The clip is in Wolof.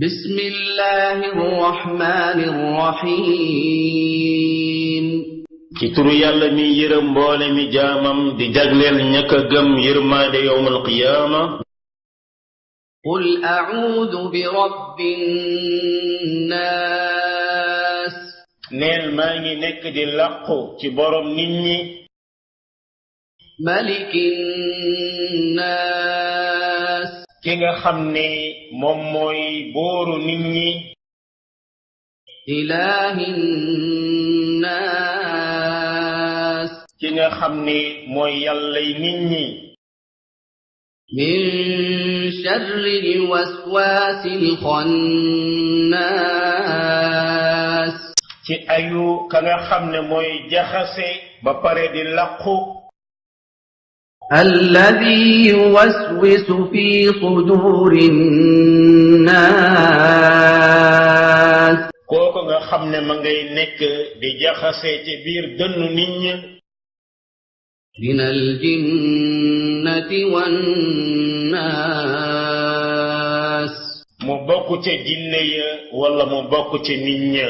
بسم الله الرحمن الرحيم ci turu yàlla mi yërëm mboole mi jaamam di jagleel ñaka gëm yërmaande yowmal qiyaama قل أعوذ برب الناس neel maa ngi nekk di làqu ci borom nit ñi ملك الناس ki nga xam ne moom mooy booru nit ñi إله الناس ki nga xam ne mooy yàllay nit ñi من شر الوسواس الخناس ci ayu ka nga xam ne mooy jaxase ba pare di làqu الذي يوسوس في صدور الناس kooku nga xam ne ma ngay nekk di jaxase ci biir dënnu nit ñi من الجنة والناس mu bokk ca jinne ya wala mu bokk ca nit ña